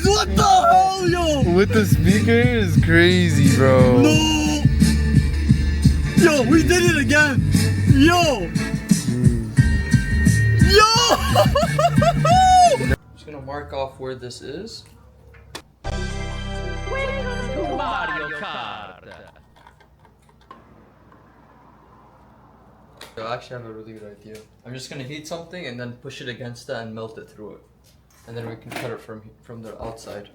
What the hell, yo? With the speaker is crazy, bro. No. Yo, we did it again. Yo. Yo. I'm just gonna mark off where this is. Welcome to Mario Kart. I actually have a really good idea. I'm just gonna heat something and then push it against it and melt it through it. And then we can cut it from the outside.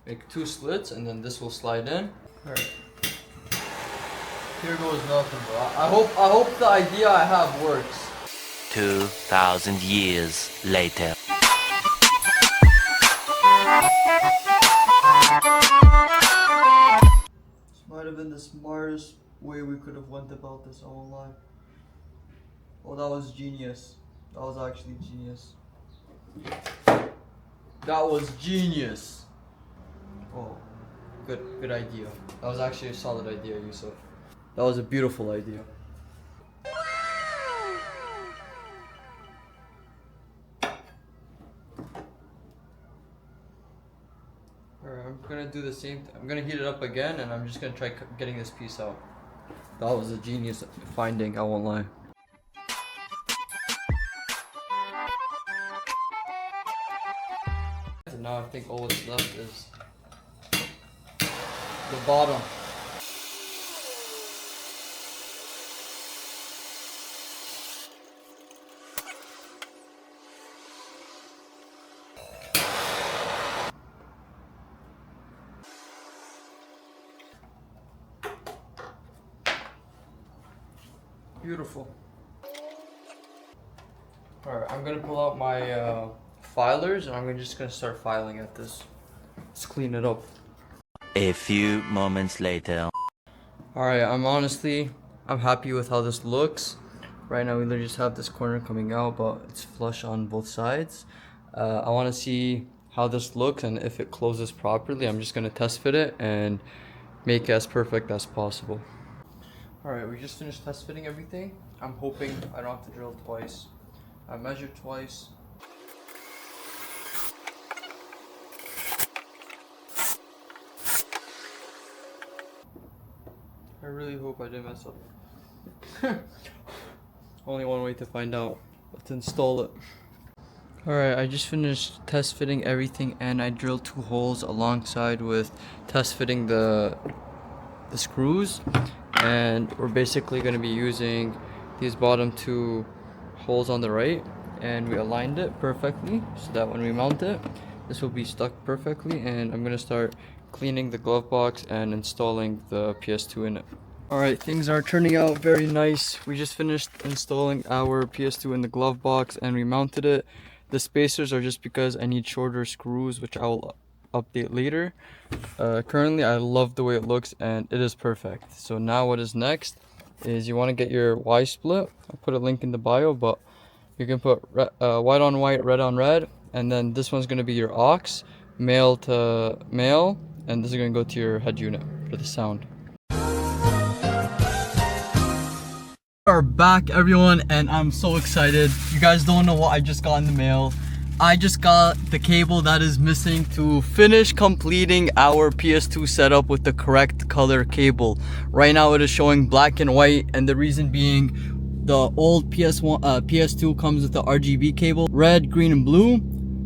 Make 2 slits and then this will slide in. Alright. Here goes nothing, bro. I hope the idea I have works. 2,000 years later. This might have been the smartest way we could have went about this, I won't lie. Oh, that was genius. That was actually genius. That was genius. Oh, good idea. That was actually a solid idea, Yusuf. That was a beautiful idea. Alright, I'm gonna do the same I'm gonna heat it up again and I'm just gonna try getting this piece out. That was a genius finding, I won't lie. And now I think all that's left is the bottom. Beautiful. Alright, I'm gonna pull out my filers and I'm just gonna start filing at this. Let's clean it up. A few moments later. Alright, I'm happy with how this looks. Right now we literally just have this corner coming out, but it's flush on both sides. I want to see how this looks and if it closes properly. I'm just gonna test fit it and make it as perfect as possible. Alright, we just finished test fitting everything. I'm hoping I don't have to drill twice. I measured twice. I really hope I didn't mess up. Only one way to find out. Let's install it. Alright, I just finished test fitting everything and I drilled 2 holes alongside with test fitting the screws. And we're basically going to be using these bottom 2 holes on the right, and we aligned it perfectly so that when we mount it, this will be stuck perfectly. And I'm going to start cleaning the glove box and installing the PS2 in it. Alright, things are turning out very nice. We just finished installing our PS2 in the glove box and we mounted it. The spacers are just because I need shorter screws, which I will update later. Currently I love the way it looks and it is perfect. So now what is next is you want to get your Y split. I'll put a link in the bio, but you can put white on white, red on red, and then this one's going to be your aux, male to male, and this is going to go to your head unit for the sound. We are back, everyone, and I'm so excited. You guys don't know what I just got in the mail. I just got the cable that is missing to finish completing our PS2 setup with the correct color cable. Right now it is showing black and white, and the reason being the old PS2 comes with the RGB cable, red, green, and blue.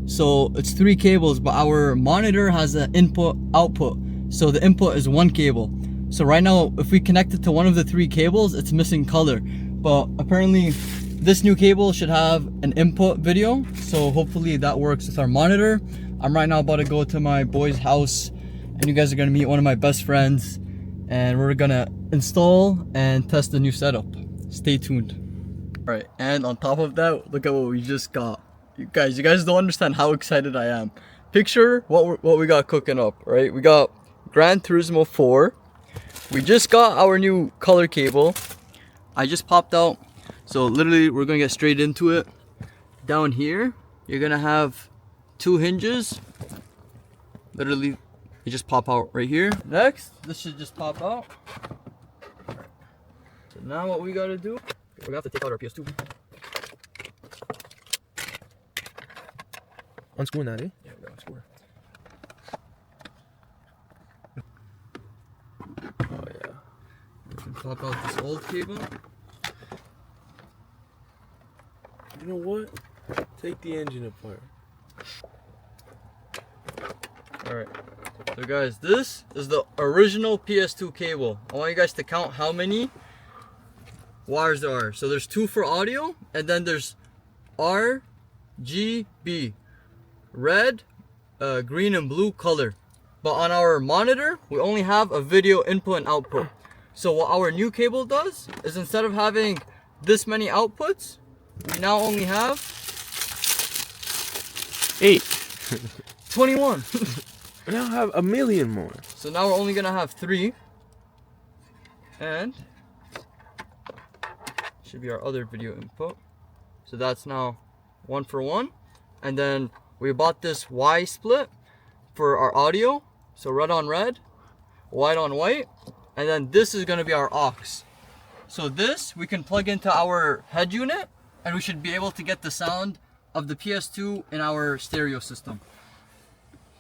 So it's 3 cables, but our monitor has an input output. So the input is 1 cable. So right now, if we connect it to one of the 3 cables, it's missing color. But apparently this new cable should have an input video, so hopefully that works with our monitor. I'm right now about to go to my boy's house, and you guys are gonna meet one of my best friends, and we're gonna install and test the new setup. Stay tuned. All right, and on top of that, look at what we just got. You guys don't understand how excited I am. Picture what we got cooking up, right? We got Gran Turismo 4. We just got our new color cable. I just popped out. So literally we're gonna get straight into it. Down here, you're gonna have 2 hinges. Literally, they just pop out right here. Next, this should just pop out. So now what we gotta do, we're gonna have to take out our PS2. Unscrewing that, eh? Yeah, we gotta unscrew it. swap out this old cable. You know what? Take the engine apart. Alright. So guys, this is the original PS2 cable. I want you guys to count how many wires there are. So there's 2 for audio, and then there's RGB. Red, green, and blue color. But on our monitor, we only have a video input and output. So what our new cable does is instead of having this many outputs, we now only have 8. 21. We now have a million more. So now we're only gonna have 3. And should be our other video input. So that's now 1 for 1. And then we bought this Y split for our audio. So red on red, white on white. And then this is gonna be our aux. So this we can plug into our head unit, and we should be able to get the sound of the PS2 in our stereo system.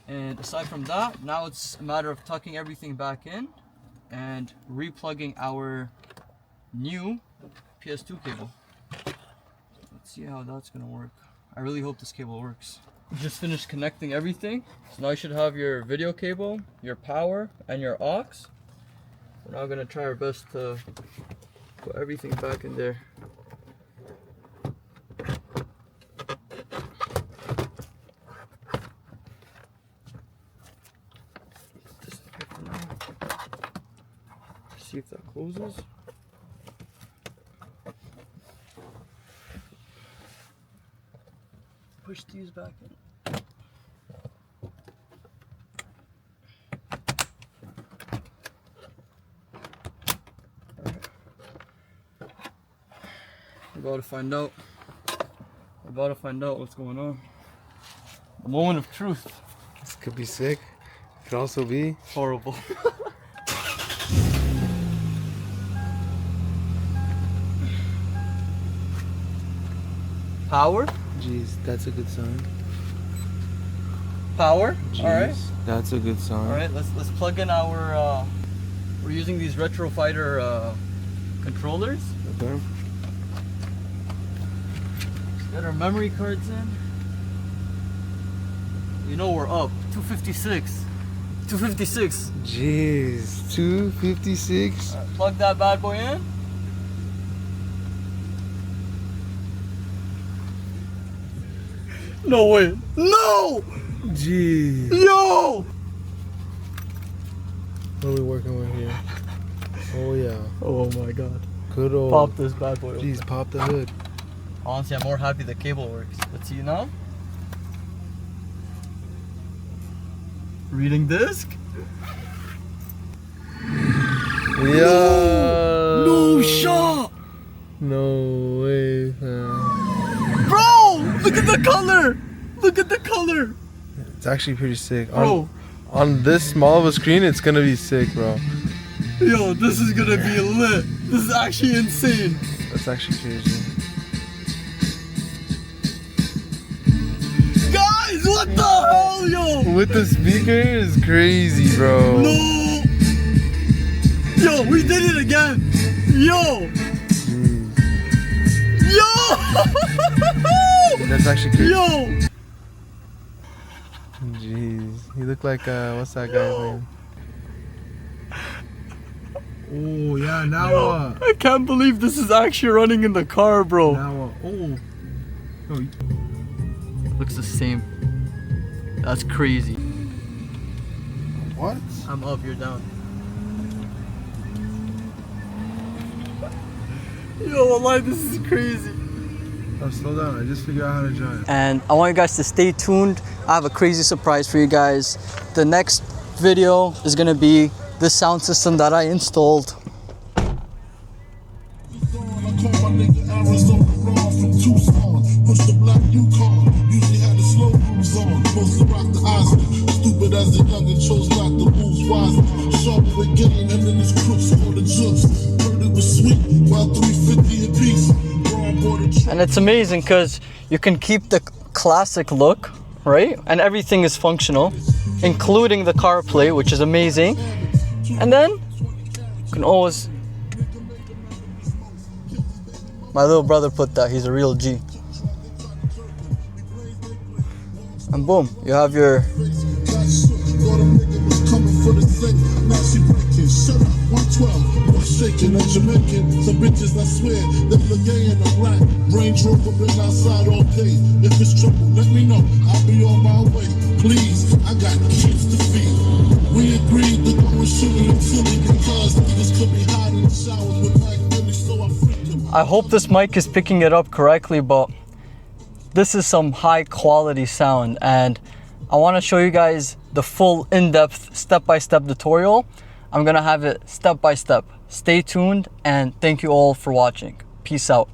And aside from that, now it's a matter of tucking everything back in and replugging our new PS2 cable. Let's see how that's gonna work. I really hope this cable works. Just finished connecting everything. So now you should have your video cable, your power, and your aux. We're now gonna try our best to put everything back in there. See if that closes. Push these back in. We're about to find out. We're about to find out what's going on. The moment of truth. This could be sick. Could also be Horrible. Power? Jeez, that's a good sign. Power? Jeez, Alright. that's a good sign. Alright, let's plug in our we're using these Retro Fighter controllers. Okay. Let's get our memory cards in. You know we're up. 256. 256. Jeez, 256. Alright, plug that bad boy in. No way. No! Jeez. Yo! What are we working with here? Oh yeah. Oh my god. Good old. Pop this bad boy. Jeez, pop the hood. Honestly, I'm more happy the cable works. Let's see now. Reading disc. Yeah. No shot! No way, fam. Bro! Look at the color! Look at the color! It's actually pretty sick. Bro! On this small of a screen, it's gonna be sick, bro. Yo, this is gonna be lit. This is actually insane. That's actually crazy. Guys, what the hell, yo? With the speaker is crazy, bro. No! Yo, we did it again! Yo! Yo! That's actually crazy. Yo! Jeez, you look like what's that guy's name? Oh yeah, now Yo, I can't believe this is actually running in the car, bro. now oh. Oh, Looks the same. That's crazy. What? I'm up, you're down. Yo, wallahi, this is crazy. oh, slow down. I just figured out how to drive. And I want you guys to stay tuned. I have a crazy surprise for you guys. The next video is gonna be the sound system that I installed. And it's amazing because you can keep the classic look, right? And everything is functional, including the CarPlay, which is amazing. And then you can always My little brother put that. He's a real G. And boom, you have your... Shut up, 112, what's shaking at Jamaican? Some bitches, I swear, they look gay in the black. Range Rover been outside all day. If it's trouble, let me know, I'll be on my way. Please, I got kids to feed. We agreed to go and shoot them silly because niggas could be hiding in the showers with Mike Billy, so I freaked them. I hope this mic is picking it up correctly, but this is some high quality sound, and I want to show you guys the full in-depth step-by-step tutorial. I'm gonna have it step by step. Stay tuned, and thank you all for watching. Peace out.